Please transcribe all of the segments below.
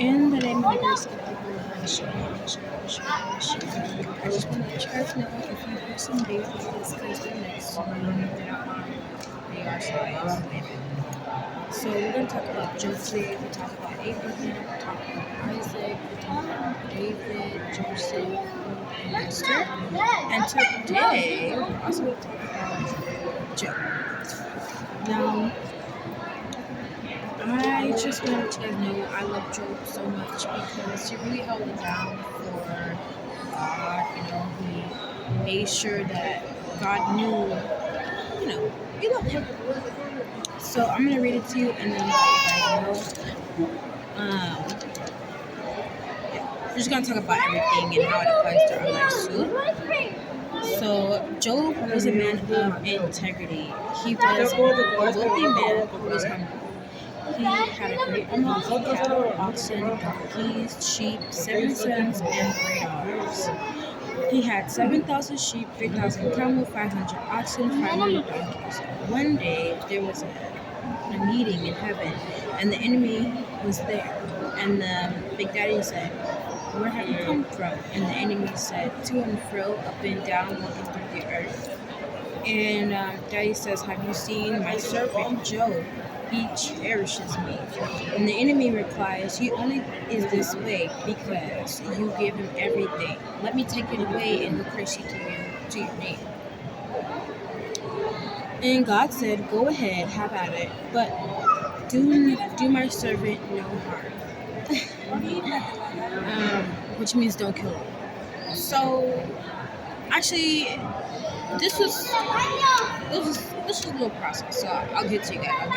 In the name of the grace of the Lord, I just want to let you guys know if you hear some babies, it's because they're next to me. They're not mine. They are somebody's baby. So we're going to talk about Job today. We talk about Abraham. We talk about Isaac. We talk about David, Joseph, and Esther. And today we're also going to talk about Job. Now, I just want to let you guys know I love Job so much because he really held it down for God. He made sure that God knew, he loved him. So I'm going to read it to you and then let you guys know. We're just going to talk about everything and how it applies to our lives too. So Job was a man of integrity. He was a wealthy man who was humble. He had a great amount of cattle, oxen, donkeys, sheep, 7 sons, and 3 daughters. He had 7,000 sheep, 3,000 camels, 500 oxen, 500 donkeys. One day there was a meeting in heaven, and the enemy was there. And the Big Daddy said, "Where have you come from?" And the enemy said, "To and fro, up and down, walking through the earth." And Daddy says, "Have you seen my servant Job? He cherishes me." And the enemy replies, "He only is this way because you give him everything. Let me take it away and he'll curse you to your name." And God said, "Go ahead, have at it, but do my servant no harm." Which means don't kill him. So actually, this was a little process. So I'll get to you guys.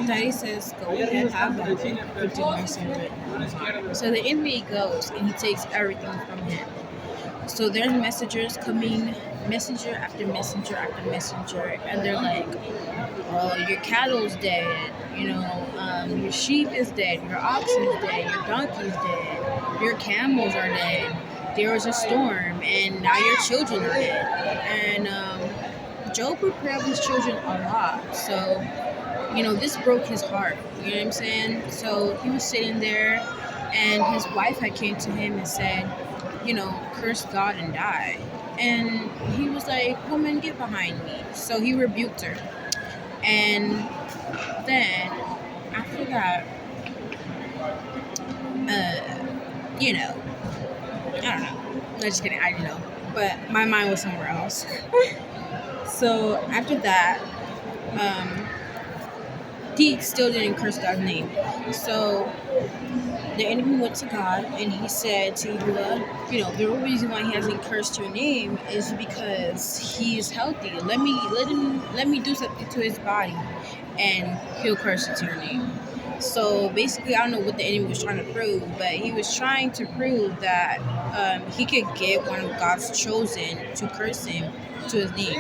Daddy says, "Go ahead, have at it, but do my servant no harm." So the enemy goes and he takes everything from him. So there's messengers coming, messenger after messenger after messenger, and they're like, "Oh, your cattle's dead, your sheep is dead, your oxen is dead, your donkey's dead, your camels are dead, there was a storm, and now your children are dead." And Job prepared his children a lot, so, this broke his heart, you know what I'm saying? So he was sitting there, and his wife had came to him and said, "Curse God and die." And he was like, "Woman, get behind me." So he rebuked her. And then, after that, I don't know. No, just kidding, I don't know. But my mind was somewhere else. So after that, he still didn't curse God's name. So the enemy went to God and he said to Yehuda, the reason why he hasn't cursed your name is because he's healthy. Let me do something to his body and he'll curse it to your name. So basically, I don't know what the enemy was trying to prove, but he was trying to prove that he could get one of God's chosen to curse him to his name.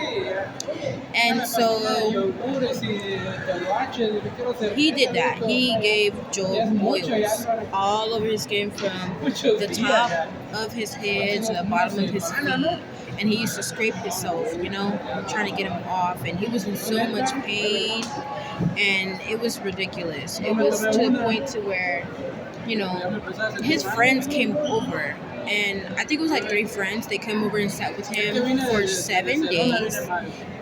And so he did that. He gave Job oils all over his skin from the top of his head to the bottom of his feet. And he used to scrape himself, trying to get him off. And he was in so much pain. And it was ridiculous. It was to the point to where, his friends came over. And I think it was like 3 friends. They came over and sat with him for 7 days.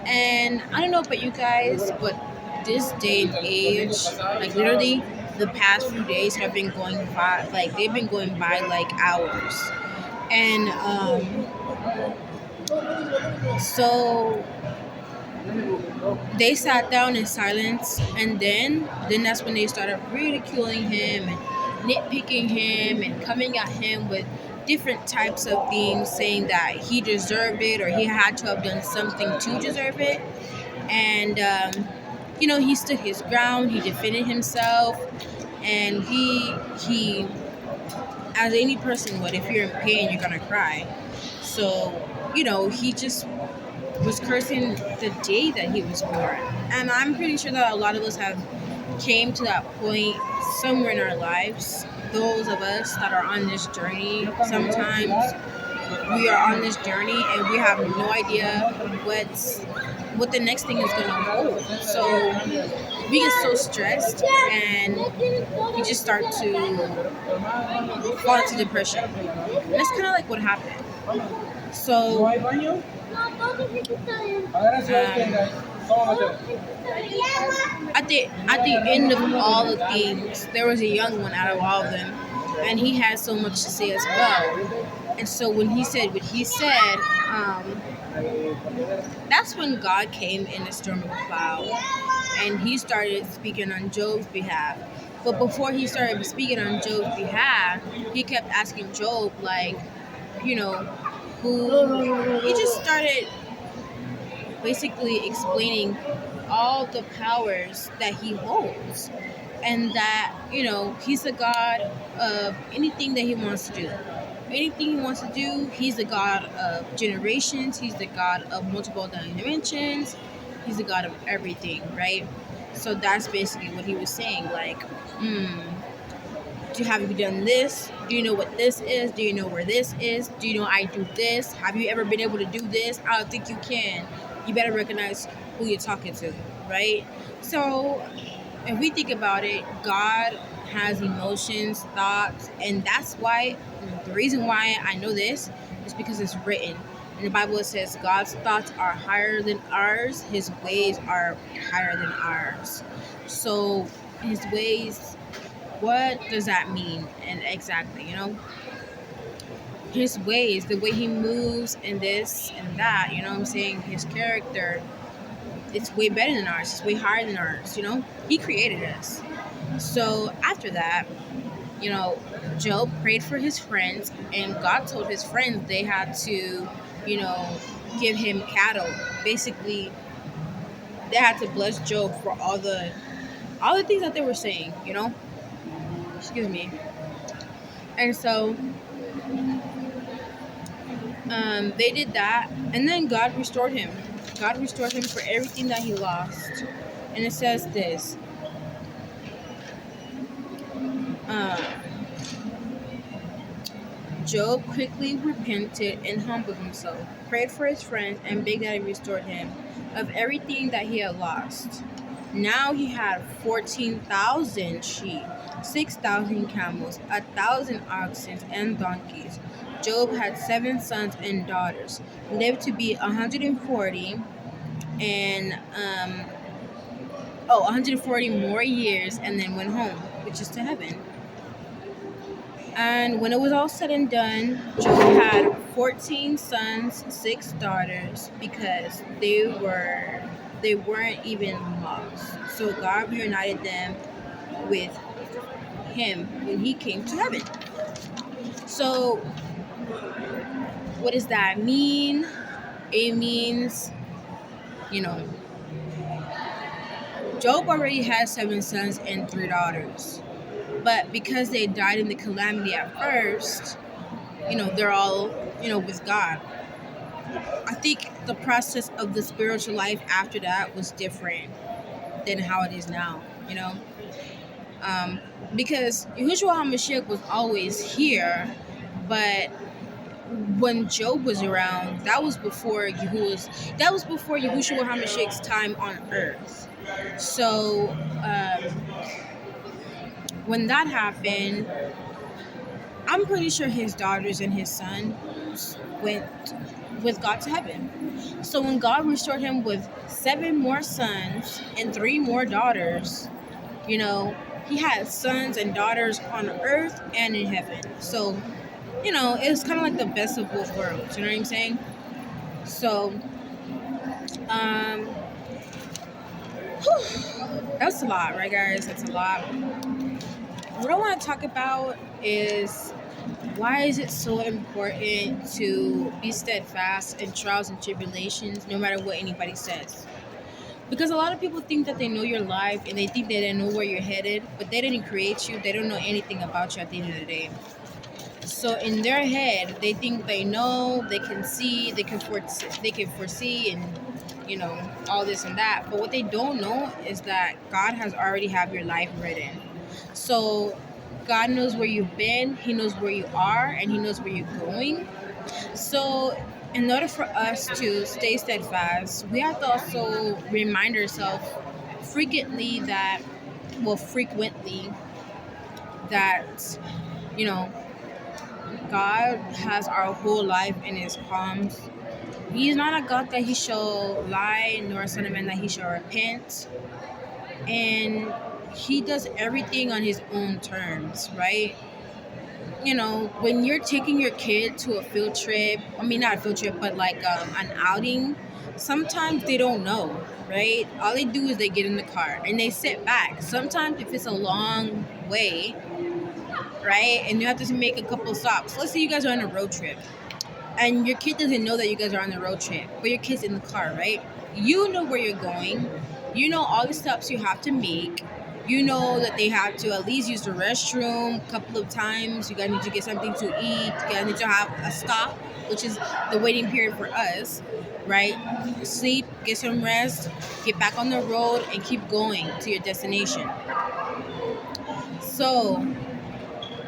And I don't know about you guys, but this day and age, like literally the past few days have been going by, like they've been going by like hours. And so they sat down in silence, and then that's when they started ridiculing him and nitpicking him and coming at him with different types of things, saying that he deserved it or he had to have done something to deserve it. And he stood his ground, he defended himself, and he as any person would, if you're in pain, you're gonna cry. So he just was cursing the day that he was born. And I'm pretty sure that a lot of us have came to that point somewhere in our lives. Those of us that are on this journey, sometimes we are on this journey and we have no idea what's what the next thing is gonna hold. So we get so stressed and we just start to fall into depression. And that's kind of like what happened. So at the end of all the things, there was a young one out of all of them, and he had so much to say as well. And so when he said what he said, that's when God came in a storm of a cloud, and he started speaking on Job's behalf. But before he started speaking on Job's behalf, he kept asking Job, like, you know, who he just started basically explaining all the powers that he holds, and that he's the God of anything that he wants to do. Anything he wants to do, he's the God of generations, he's the God of multiple dimensions, he's the God of everything, right? So that's basically what he was saying, like, have you done this? Do you know what this is? Do you know where this is? Do you know I do this? Have you ever been able to do this? I don't think you can. You better recognize who you're talking to, right? So if we think about it, God has emotions, thoughts, and that's why, the reason why I know this is because it's written. In the Bible, it says God's thoughts are higher than ours. His ways are higher than ours. So his ways, what does that mean? And exactly, his ways, the way he moves and this and that, what I'm saying? His character, it's way better than ours. It's way higher than ours, He created us. So after that, Job prayed for his friends, and God told his friends they had to, give him cattle. Basically, they had to bless Job for all the things that they were saying, Excuse me. And so they did that, and then God restored him. God restored him for everything that he lost. And it says this. Job quickly repented and humbled himself, prayed for his friends, and begged that he restored him of everything that he had lost. Now he had 14,000 sheep, 6,000 camels, 1,000 oxen and donkeys. Job had 7 sons and daughters, lived to be 140 and 140 more years, and then went home, which is to heaven. And when it was all said and done, Job had 14 sons, 6 daughters, because they weren't even lost. So God reunited them with him when he came to heaven. So what does that mean? It means, Job already had 7 sons and 3 daughters. But because they died in the calamity at first, they're all, with God. I think the process of the spiritual life after that was different than how it is now, because Yahushua HaMashiach was always here, but when Job was around, that was before Yahushua HaMashiach's time on earth. So when that happened, I'm pretty sure his daughters and his sons went with God to heaven. So when God restored him with 7 more sons and 3 more daughters, he had sons and daughters on earth and in heaven. So, it's kind of like the best of both worlds. You know what I'm saying? So, that's a lot, right, guys? That's a lot. What I want to talk about is, why is it so important to be steadfast in trials and tribulations, no matter what anybody says? Because a lot of people think that they know your life, and they think that they know where you're headed, but they didn't create you. They don't know anything about you at the end of the day. So in their head, they think they know, they can see, they can foresee, and all this and that. But what they don't know is that God has already have your life written. So God knows where you've been, He knows where you are, and He knows where you're going. So in order for us to stay steadfast, we have to also remind ourselves frequently that, you know, God has our whole life in his palms. He is not a God that he shall lie, nor a son of man that he shall repent. And he does everything on his own terms, right? When you're taking your kid to a field trip, I mean, not a field trip, but like an outing, sometimes they don't know, right? All they do is they get in the car and they sit back. Sometimes if it's a long way, right, and you have to make a couple stops. Let's say you guys are on a road trip and your kid doesn't know that you guys are on the road trip, but your kid's in the car, right? You know where you're going. You know all the steps you have to make. You know that they have to at least use the restroom a couple of times. You guys need to get something to eat. You guys need to have a stop, which is the waiting period for us, right? Sleep, get some rest, get back on the road, and keep going to your destination. So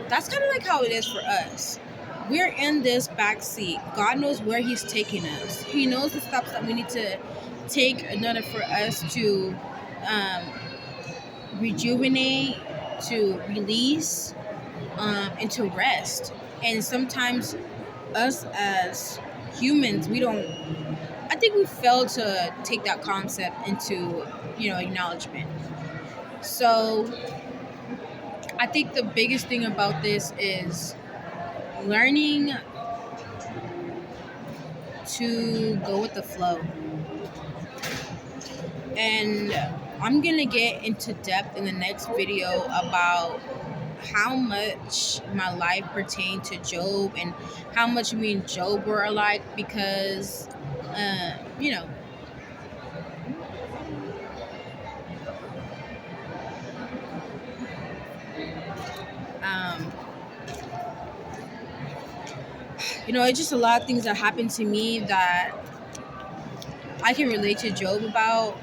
that's kind of like how it is for us. We're in this back seat. God knows where he's taking us. He knows the steps that we need to take in order for us to rejuvenate, to release, and to rest. And sometimes us as humans, I think we fail to take that concept into, acknowledgement. So I think the biggest thing about this is learning to go with the flow. And I'm going to get into depth in the next video about how much my life pertained to Job and how much me and Job were alike because, it's just a lot of things that happened to me that I can relate to Job about.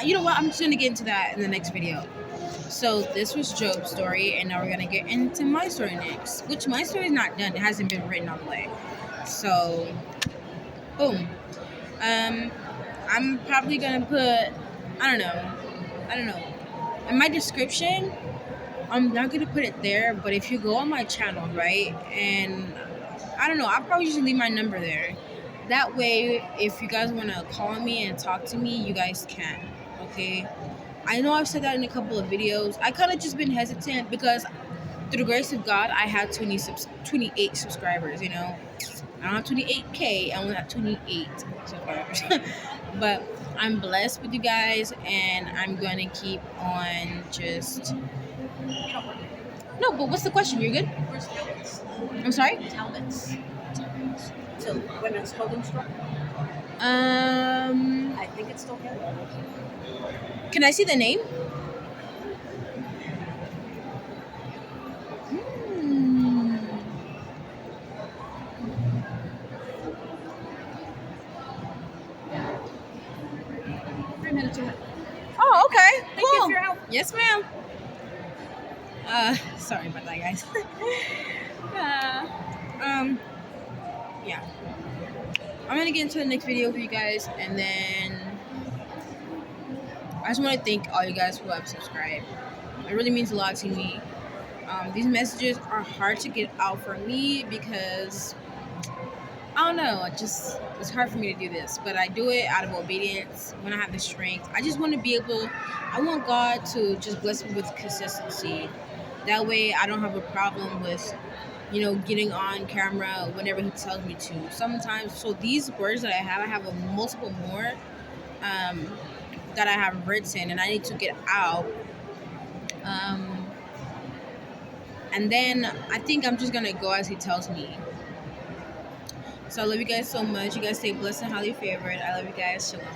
You know what? I'm just going to get into that in the next video. So this was Job's story, and now we're going to get into my story next, which my story is not done. It hasn't been written all the way. So, boom. I'm probably going to put, I don't know. In my description, I'm not going to put it there, but if you go on my channel, right, and I don't know, I'll probably just leave my number there. That way, if you guys want to call me and talk to me, you guys can, okay? I know I've said that in a couple of videos. I kind of just been hesitant because through the grace of God, I had 28 subscribers, I don't have 28K, I only have 28 subscribers. But I'm blessed with you guys, and I'm going to keep on just... No, but what's the question? You're good? Where's Talbots? I'm sorry? Talbots. So women's clothing store? I think it's still here. Can I see the name? Oh, okay. Thank you for your help. Yes, ma'am. Sorry about that, guys. Yeah. I'm gonna get into the next video for you guys, and then I just want to thank all you guys who have subscribed. It really means a lot to me. These messages are hard to get out for me because I don't know, it's hard for me to do this, but I do it out of obedience when I have the strength. I just want to be able, I want God to just bless me with consistency. That way I don't have a problem with, getting on camera whenever he tells me to. Sometimes, so these words that I have multiple more that I have written and I need to get out. And then I think I'm just going to go as he tells me. So I love you guys so much. You guys stay blessed and highly favored. I love you guys. Shalom.